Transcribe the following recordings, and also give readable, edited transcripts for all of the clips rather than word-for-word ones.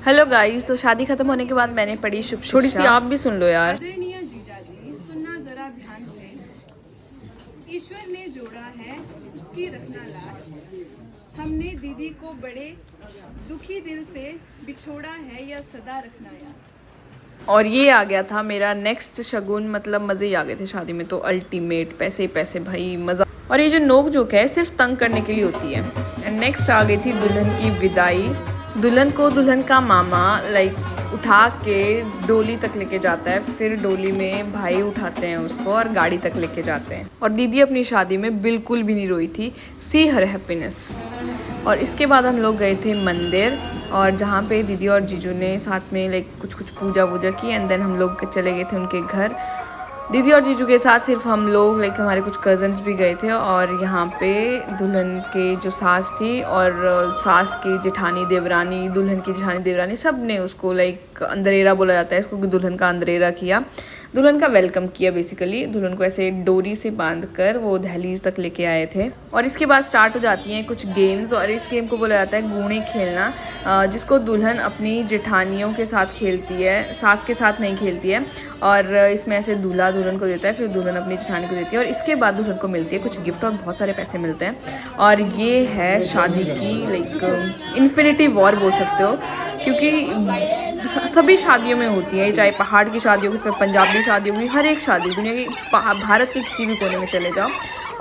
Hello guys, तो शादी खत्म होने के बाद मैंने पढ़ी शुभ शिक्षा। थोड़ी सी आप भी सुन लो यार। आदरणीय जीजाजी, सुनना जरा ध्यान से। ईश्वर ने जोड़ा है, उसकी रखना लाज। हमने दीदी को बड़े दुखी दिल से बिछोड़ा है, यह सदा रखना याद। और ये आ गया था मेरा नेक्स्ट शगुन, मतलब मज़े ही आ गए थे शादी में तो अल्टीमेट। पैसे पैसे भाई, मज़ा। और ये जो नोक जोक है सिर्फ तंग करने के लिए होती है। एंड नेक्स्ट आ गई थी दुल्हन की विदाई। दुल्हन को दुल्हन का मामा उठा के डोली तक लेके जाता है, फिर डोली में भाई उठाते हैं उसको और गाड़ी तक लेके जाते हैं। और दीदी अपनी शादी में बिल्कुल भी नहीं रोई थी, सी हर हैप्पीनेस। और इसके बाद हम लोग गए थे मंदिर, और जहाँ पे दीदी और जीजू ने साथ में कुछ पूजा वूजा की। एंड देन हम लोग चले गए थे उनके घर। दीदी और जीजू के साथ सिर्फ हम लोग हमारे कुछ कज़न्स भी गए थे। और यहाँ पे दुल्हन के जो सास थी और सास की जेठानी देवरानी, दुल्हन की जेठानी देवरानी, सब ने उसको अंदरेरा बोला जाता है इसको, कि दुल्हन का अंदरेरा किया, दुल्हन का वेलकम किया। बेसिकली दुल्हन को ऐसे डोरी से बांधकर वो दहलीज तक लेके आए थे। और इसके बाद स्टार्ट हो जाती हैं कुछ गेम्स, और इस गेम को बोला जाता है गूणे खेलना, जिसको दुल्हन अपनी जेठानियों के साथ खेलती है, सास के साथ नहीं खेलती है। और इसमें ऐसे दूल्हा दुल्हन को देता है, फिर दुल्हन अपनी जेठानी को देती है, और इसके बाद दुल्हन को मिलती है कुछ गिफ्ट और बहुत सारे पैसे मिलते हैं। और ये है शादी की इन्फिनिटी वॉर बोल सकते हो, क्योंकि सभी शादियों में होती है, चाहे पहाड़ की शादी होगी, फिर पंजाबी शादी होगी, हर एक शादी दुनिया की, भारत के किसी भी कोने में चले जाओ।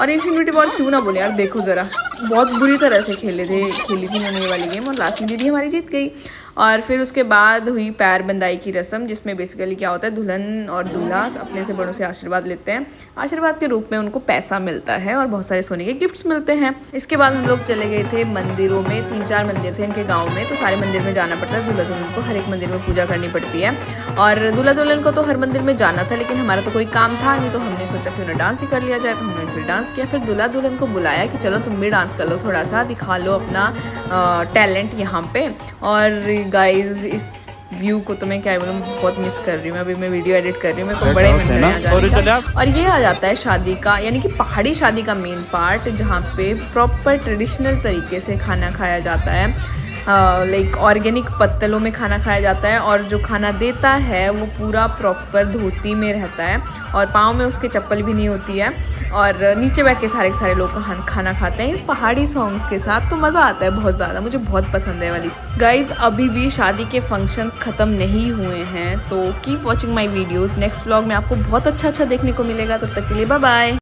और इन्फिनिटी वॉर क्यों ना बोले यार, देखो ज़रा बहुत बुरी तरह से खेली थी उन्होंने ये वाली गेम, और लास्ट में दीदी हमारी जीत गई। और फिर उसके बाद हुई पैर बंदाई की रस्म, जिसमें बेसिकली क्या होता है, दुल्हन और दूल्हा अपने से बड़ों से आशीर्वाद लेते हैं। आशीर्वाद के रूप में उनको पैसा मिलता है और बहुत सारे सोने के गिफ्ट्स मिलते हैं। इसके बाद हम लोग चले गए थे मंदिरों में, 3-4 मंदिर थे इनके गाँव में, तो सारे मंदिर में जाना पड़ता है। दूल्हा दुल्हन को हर एक मंदिर में पूजा करनी पड़ती है। और दूल्हा दुल्हन को तो हर मंदिर में जाना था, लेकिन हमारा तो कोई काम था नहीं, तो हमने सोचा क्यों ना डांस ही कर लिया जाए। तो हमने फिर डांस किया। फिर दूल्हा दुल्हन को बुलाया कि चलो तुम भी डांस कर लो, थोड़ा सा दिखा लो अपना टैलेंट यहाँ पे। और गाइज इस व्यू को तो मैं क्या बोलूँ, बहुत मिस कर रही हूँ। अभी मैं वीडियो एडिट कर रही हूँ, मेरे को बड़े मन है। और ये आ जाता है शादी का, यानी कि पहाड़ी शादी का मेन पार्ट, जहाँ पे प्रॉपर ट्रेडिशनल तरीके से खाना खाया जाता है। ऑर्गेनिक पत्तलों में खाना खाया जाता है, और जो खाना देता है वो पूरा प्रॉपर धोती में रहता है, और पाँव में उसके चप्पल भी नहीं होती है, और नीचे बैठ के सारे लोग खाना खाते हैं इस पहाड़ी सॉन्ग्स के साथ। तो मज़ा आता है बहुत ज़्यादा, मुझे बहुत पसंद है वाली। गाइज अभी भी शादी के फंक्शंस ख़त्म नहीं हुए हैं, तो keep watching my videos. Next vlog में आपको बहुत अच्छा देखने को मिलेगा। तब तक के लिए बाय बाय।